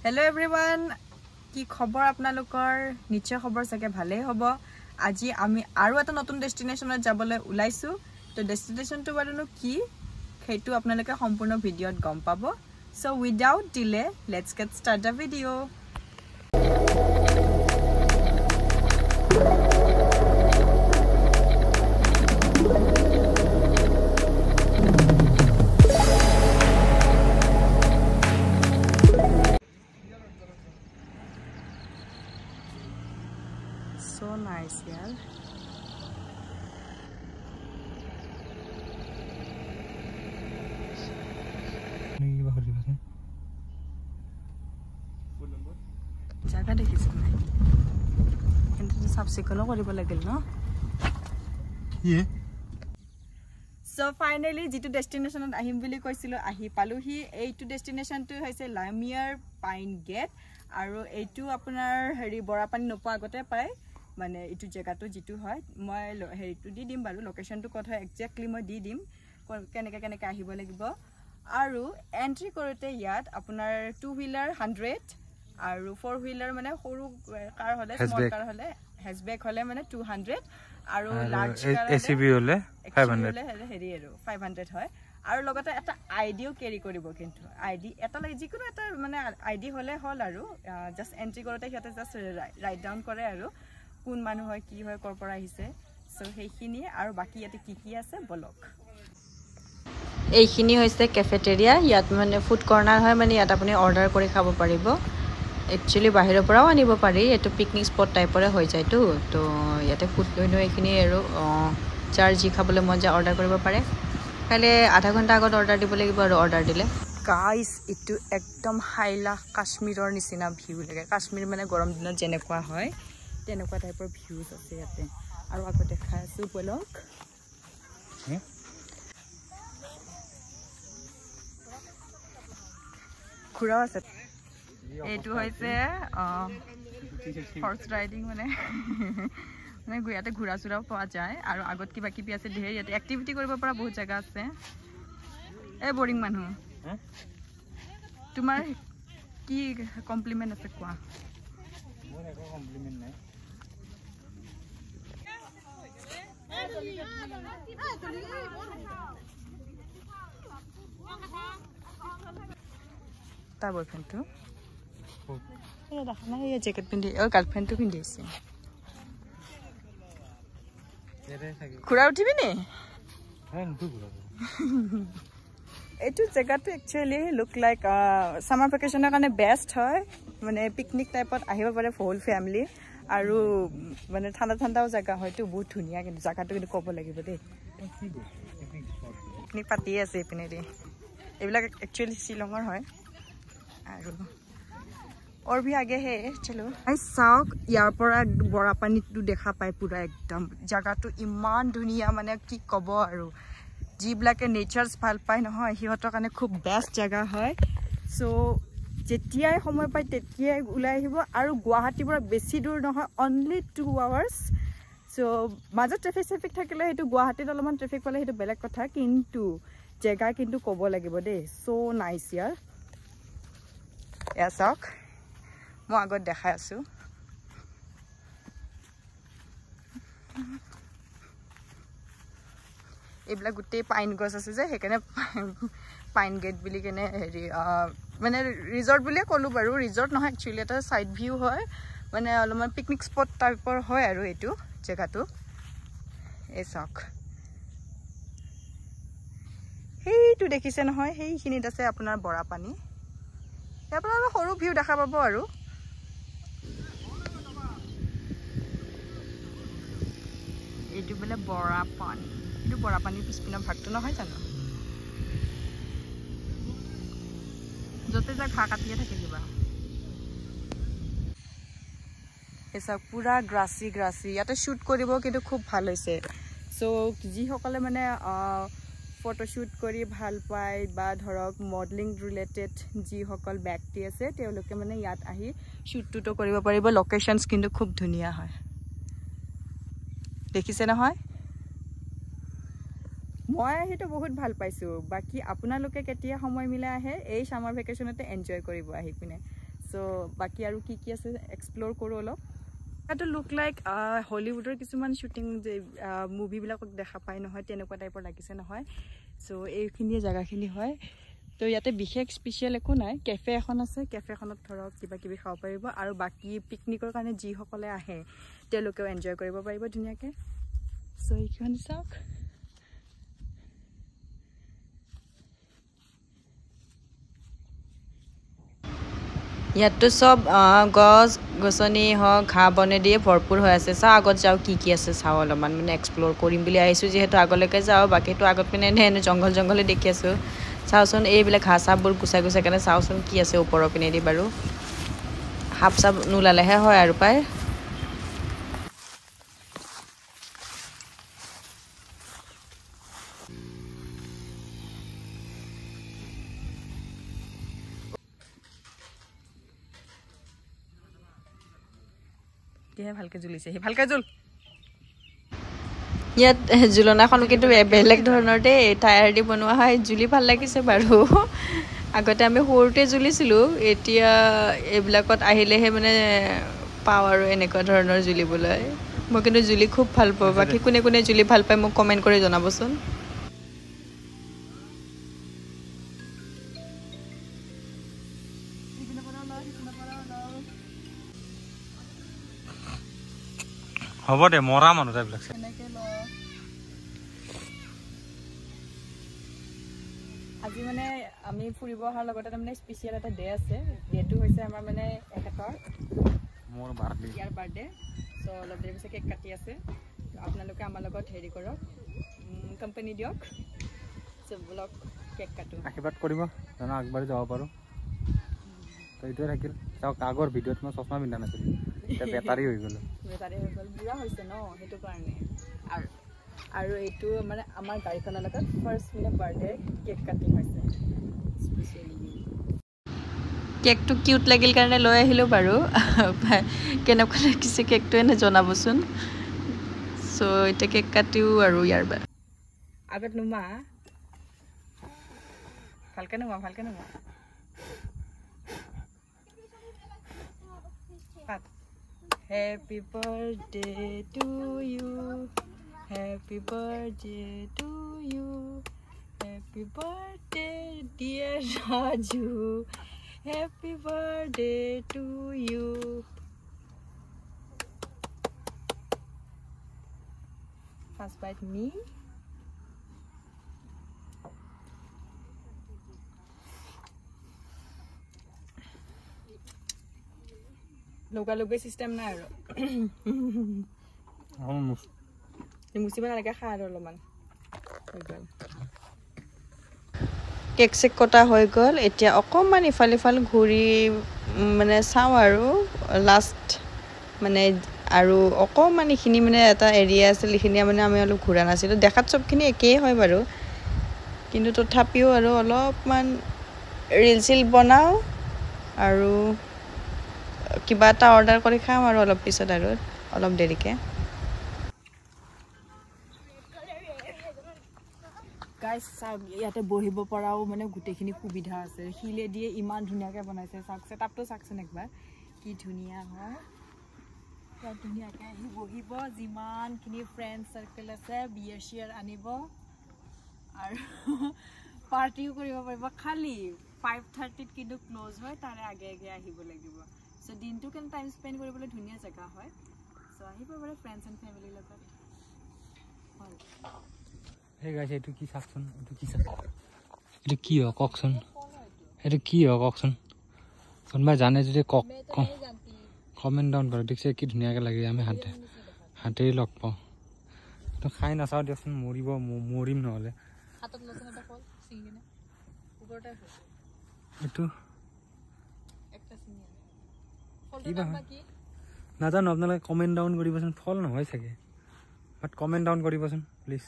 Hello everyone, কি খবৰ আপোনালোকৰ নিশ্চয় খবৰ চাগে ভালেই হ'ব আজি আমি আৰু এটা নতুন ডেষ্টিনেশ্যনত যাবলৈ ওলাইছো তো ডেষ্টিনেশ্যনটো বাৰুনো কি সেইটো আপোনালোকে সম্পূৰ্ণ ভিডিঅ'ত গম পাব so without delay let's get start the video So nice, yeah. Jaga dekhisu nai. Kintu sab sikolo koribo lagil no. Yeah. So finally jitu destination at ahim bili koisilo ahi paluhi eitu destination tu hoise Lamier Pine Gate aru eitu apunar heri borapani nopa agote pai মানে ইটু জায়গাটো জিতু হয় মই হেৰিটো দি দিম বাৰু লোকেশনটো কথা exactly মই দি দিম কেনেকে আহিব লাগিব আৰু এন্ট্ৰি কৰোতে ইয়াত আপোনাৰ 2 হুইলাৰ 100 আৰু 4 হুইলাৰ মানে সৰু কাৰ হলে স্মল কাৰ হলে হেচবেক হলে মানে 200 আৰু লাৰ্জ কাৰ এসিবি হলে 500 হেৰি আৰু 500 হয় আৰু লগতে এটা আইডিও কেৰি কৰিব কিন্তু আইডি এটা লাগে যিকোনো এটা মানে আইডি হলে হল আৰু জাস্ট এন্ট্ৰি কৰোতে হিতে জাস্ট ৰাইট ডাউন কৰে আৰু কোন মানুহ হয় কি হয় কৰপৰা আহিছে সো সেইখিনি আৰু বাকি ইয়াতে কি আছে বলক এইখিনি হৈছে ক্যাফেটেৰিয়া ইয়াত মানে ফুড কৰ্নাৰ হয় মানে ইয়াত আপুনি অৰ্ডাৰ কৰি খাব পাৰিব একচুয়ালি বাহিৰৰ পৰাও আনিব পাৰি এটো পিকনিক স্পট টাইপৰে হৈ যায় তো ইয়াতে ফুড লৈ এইখিনি আৰু চাৰ জি খাবলৈ মন যায় অৰ্ডাৰ কৰিব পাৰে খালি আধা ঘণ্টা আগত অৰ্ডাৰ দিব লাগিব আৰু অৰ্ডাৰ দিলে গাইস ইটো একদম হাইলা কাশ্মীৰৰ নিচিনা ভিউ লাগে কাশ্মীৰ মানে গৰম দিনত যেনেকুৱা হয় তেনেকুৱা টাইপৰ ভিউজ আছে ইয়াতে আৰু আকৌ দেখাই আছো বলক ঘোৰা আছে এইটো হৈছে হৰ্স ৰাইডিং মানে ইয়াতে ঘোৰা চুৰাও পোৱা যায় আৰু আগত কিবা কিবি আছে ঢেৰ ইয়াতে এক্টিভিটি কৰিব পৰা বহুত জায়গা আছে এই বৰিং মানুহ তোমাৰ কি কমপ্লিমেন্ট আছে কোৱা মোৰ একো কমপ্লিমেন্ট নাই তাৰ বয়ফ্ৰেণ্ডটো দেখা নাই এই জেকেট পিন্ধি গাৰ্লফ্ৰেণ্ডটো পিন্ধিছে ঘোৰা উঠিবি নে এইটো জেগাটো একচুয়ালি লুক লাইক সামাৰ ভেকেশনৰ কাৰণে বেষ্ট হয় মানে পিকনিক টাইপত আহিব পাৰে ফুল ফ্যামিলি আৰু মানে ঠাণ্ডাও জায়গা হয়তো বহুত ধুনিয়া কিন্তু জায়গাটো কিন্তু ক'ব লাগিব দেই পিকনিক পাতি আছে ইপিনে দি এইবিলাক একচুয়ালি শিলঙৰ হয় আৰু और भी आगे है चलो চাওক ইয়াৰ পৰা বৰা পানীটো দেখা পাই পুৰা একদম জায়গাটো ইমান ধুনিয়া মানে কি ক'ব আৰু যিবিলাকে নেচাৰছ ভাল পায় নহয় হিহঁতৰ কাৰণে খুব বেষ্ট জায়গা হয় সো যেতিয়াই সময় পায় তেতিয়াই উলাই আহিব আৰু গুৱাহাটীৰ পৰা বেছি দূৰ নহয় অনলি 2 আৱাৰ্স সো মাজত ট্ৰাফিক থাকিলে হেতু গুৱাহাটীত অলপমান ট্ৰাফিক পালে হেতু বেলেগ কথা কিন্তু জায়গা কিন্তু ক'ব লাগিব দেই সো নাইস ইয়াৰ চাওক মই আগত দেখাই আছো এইবিলাক গুটেই পাইন গছ আছে যে হেকানে পাইন গেট বুলি কেনে হেৰি মানে ৰিজৰ্ট বুলিয়ে ক'লো বাৰু ৰিজৰ্ট নহয় একচুয়ালি এটা সাইড ভিউ হয় মানে অলপমান পিকনিক স্পট টাইপৰ হয় আৰু এটো জায়গাটো এই চাওক হেইটো দেখিছে নহয় হেইখিনিত আছে আপোনাৰ বৰা পানী ইয়াৰ পৰা সৰু ভিউ দেখা পাব আৰু এইটো বলে বৰা পানী এইটো বৰা পানীৰ পিছপিনৰ ভাগটো নহয় জানো যতে যা ঘাঁ কাটিয়ে থাকে কিবা এসা পুৰা গ্ৰাসি ইয়াতে শুট কৰিব কিন্তু খুব ভাল হৈছে সো যিসকলে মানে ফটোশুট কৰি ভাল পায় বা ধৰক মডেলিং ৰিলেটেড যিসকল ব্যক্তি আছে তেওঁলোকে মানে ইয়াত আহি শুটটো কৰিব পাৰিব লোকেশনস কিন্তু খুব ধুনিয়া হয় দেখিছে নহয় মই আহিটো বহুত ভাল পাইছো বাকি আপোনালোকে কেতিয়া সময় মিলা আহে এই সামাৰ ভেকেশনতে এনজয় কৰিব আহি পিনে সো বাকি আৰু কি কি আছে এক্সপ্লোৰ কৰো অলপ এটা লুক লাইক হলিউডৰ কিছুমান শুটিং যে মুভিবিলাকক দেখা পায় নহয় তেনেকুৱা টাইপৰ লাগিছে নহয় সো এইখিনিয়ে জায়গাখিনি হয় তো ইয়াতে বিশেষ স্পেশাল একো নাই কেফে এখন আছে কেফেখনত ধৰক কিবা কিবি খাব পাৰিব আৰু বাকি পিকনিকৰ কাৰণে যিসকলে আহে তেওঁলোকেও এনজয় কৰিব পাৰিব ধুনীয়াকৈ সো এইখন চাওক ইয়াততো সব গছ গছনি হওক ঘাঁহ বনে দিয়ে ভৰপূৰ হৈ আছে চাওঁ আগত যাওঁ কি আছে চাওঁ অলপমান মানে এক্সপ্ল'ৰ কৰিম বুলি আহিছোঁ যিহেতু আগলৈকে যাওঁ বাকীটো আগত পিনে এনে জংঘলে দেখি আছোঁ চাওঁচোন এইবিলাক ঘাঁহ চাহবোৰ গুচাই কেনে চাওঁচোন কি আছে ওপৰৰ পিনেদি বাৰু সাপ চাপ নোলালেহে হয় আৰু পায় ভালকে জ্বলিছে সি ভালকে জ্বল ইয়াত জুলনাখন কিন্তু বেলেগ ধৰণৰ দেই টায়াৰ দি বনোৱা হয় জুলি ভাল লাগিছে বাৰু আগতে আমি সৰুতে জ্বলিছিলোঁ এতিয়া এইবিলাকত আহিলেহে মানে পাওঁ আৰু এনেকুৱা ধৰণৰ জ্বলিবলৈ মই কিন্তু জুলি খুব ভাল পাওঁ বাকী কোনে কোনে জুলি ভাল পায় মোক কমেণ্ট কৰি জনাবচোন হ'ব দে মৰা মানুহ এইবিলাক আজি মানে আমি ফুৰিব অহাৰ লগতে তাৰমানে স্পেচিয়েল এটা ডে আছে ডেটো হৈছে আমাৰ মানে এখেতৰ মোৰ বাৰ্থডে ইয়াৰ বাৰ্থডে চ' অলপ দেৰি পিছত কেক কাটি আছে আপোনালোকে আমাৰ লগত হেৰি কৰক কোম্পানী দিয়ক চ' ব্লগ কেক কাটো আশীৰ্বাদ কৰিব জানো আগবাঢ়ি যাব পাৰোঁ তো এইটোৱে থাকিল চাওক আগৰ ভিডিঅ'ত মই চশমা পিন্ধা নাছিলোঁ এতিয়া বেটাৰী হৈ গ'ল বুঢ়া হৈছে ন সেইটো কাৰণে আৰু এইটো মানে আমাৰ গাড়ীখনৰ লগত ফাৰ্ষ্ট মানে বাৰ্থডে কেক কাটিং হৈছে কেকটো কিউট লাগিল কাৰণে লৈ আহিলোঁ বাৰু কেনেকুৱা লাগিছে কেকটো এনে জনাবচোন চ' এতিয়া কেক কাটিও আৰু ইয়াৰ আগত নোমা ভালকে নোমা Happy birthday to you Happy birthday to you Happy birthday dear Raju Happy birthday to you First bite me লোকালোকে সিস্টেম নাই আৰু মুচিব নালাগে খা আৰু অলপমান কেক চেক কটা হৈ গ'ল এতিয়া অকণমান ইফাল ঘূৰি মানে চাওঁ আৰু লাষ্ট মানে আৰু অকণমান এইখিনি মানে এটা এৰিয়া আছিল এইখিনি মানে আমি অলপ ঘূৰা নাছিলোঁ দেখাত চবখিনি একেই হয় বাৰু কিন্তু তথাপিও আৰু অলপমান ৰিল চিল বনাওঁ আৰু কিবা এটা অৰ্ডাৰ কৰি খাম আৰু অলপ পিছত আৰু অলপ দেৰিকে গাইজ চাওক ইয়াতে বহিব পৰাও মানে গোটেইখিনি সুবিধা আছে শিলে দিয়ে ইমান ধুনীয়াকৈ বনাইছে চাওক ছেটআপটো চাওকচোন একবাৰ কি ধুনীয়া হয় ইয়াত ধুনীয়াকৈ আহি বহিব যিমানখিনি ফ্ৰেণ্ড চাৰ্কেল আছে বিয়াৰ চিয়াৰ আনিব আৰু পাৰ্টিও কৰিব পাৰিব খালি 5:30 কিন্তু ক্লোজ হয় তাৰে আগে আহিব লাগিব চ' দিনটো কিন্তু টাইম স্পেণ্ড কৰিবলৈ ধুনীয়া জেগা হয় চ' আহিব পাৰে ফ্ৰেণ্ডছ এণ্ড ফেমিলিৰ লগত Hey guys, এইটো কি চাওকচোন এইটো কি হয় কওকচোন এইটো কি হয় কওকচোন কোনোবাই জানে যদি কওক কমেণ্ট ডাউন কৰক দেখিছে কি ধুনীয়াকৈ লাগে আমি হাতেই লগ পাওঁ এইটো খাই নাচাওঁ দিয়কচোন মৰিম নহ'লে এইটো কিবা হয় নাজানো আপোনালোকে কমেণ্ট ডাউন কৰিবচোন ফল নহয় চাগে বাট কমেণ্ট ডাউন কৰিবচোন প্লিজ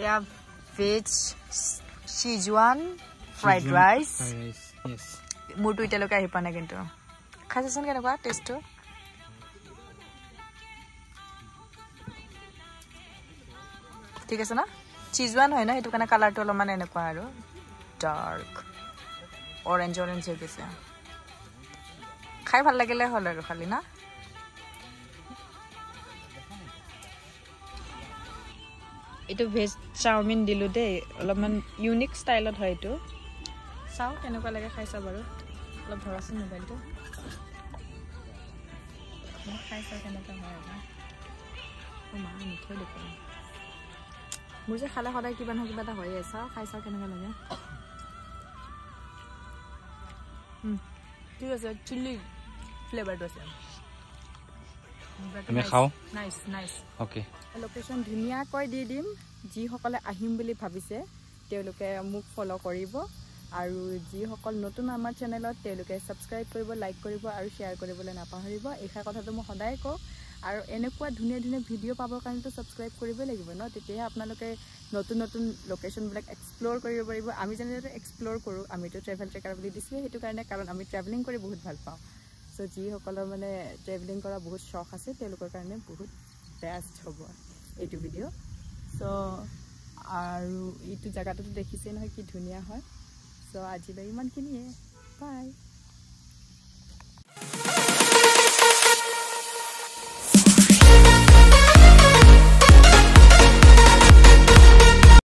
এয়া ভেজ সিজুৱান ফ্ৰাইড ৰাইচ মোৰটো এতিয়ালৈকে আহি পোৱা নাই কিন্তু খাইছেচোন কেনেকুৱা টেষ্টটো ঠিক আছে ন সিজুৱান হয় ন সেইটো কাৰণে কালাৰটো অলপমান এনেকুৱা আৰু ডাৰ্ক অৰেঞ্জ অৰেঞ্জ হৈ গৈছে খাই ভাল লাগিলে হ'ল আৰু খালি না এইটো ভেজ চাওমিন দিলো দেই অলপমান ইউনিক ষ্টাইলত হয় এইটো চাও কেনেকুৱা লাগে খাই চাও বাৰু অলপ ধৰাচোন মোবাইলটো খাই চাও কেনেকুৱা হয় আৰু মা মিঠৈ দেখোন মোৰ যে খালে সদায় কিবা নহয় কিবা এটা হয়ে চাও খাই চাও কেনেকুৱা লাগে ঠিক আছে চিলি ফ্লেভাৰটো আছে আমি খাও নাইস নাইস ওকে লোকেশ্যন ধুনীয়াকৈ দি দিম যিসকলে আহিম বুলি ভাবিছে তেওঁলোকে মোক ফলো কৰিব আৰু যিসকল নতুন আমাৰ চেনেলত তেওঁলোকে সাবস্ক্ৰাইব কৰিব লাইক কৰিব আৰু শ্বেয়াৰ কৰিবলৈ নাপাহৰিব এইখা কথাটো মই সদায় কওঁ আৰু এনেকুৱা ধুনীয়া ধুনীয়া ভিডিঅ' পাবৰ কাৰণেতো সাবস্ক্ৰাইব কৰিবই লাগিব ন তেতিয়াহে আপোনালোকে নতুন নতুন লোকেশ্যনবিলাক এক্সপ্ল'ৰ কৰিব পাৰিব আমি যেনেদৰে এক্সপ্ল'ৰ কৰোঁ আমিতো ট্ৰেভেল ট্ৰেকাৰ বুলি দিছোঁ সেইটো কাৰণে কাৰণ আমি ট্ৰেভেলিং কৰি বহুত ভাল পাওঁ চ' যিসকলৰ মানে ট্ৰেভেলিং কৰা বহুত চখ আছে তেওঁলোকৰ কাৰণে বহুত বেষ্ট হ'ব এইটো ভিডিঅ' চ' আৰু এইটো জেগাটোতো দেখিছেই নহয় কি ধুনীয়া হয় চ' আজিলৈ ইমানখিনিয়ে বাই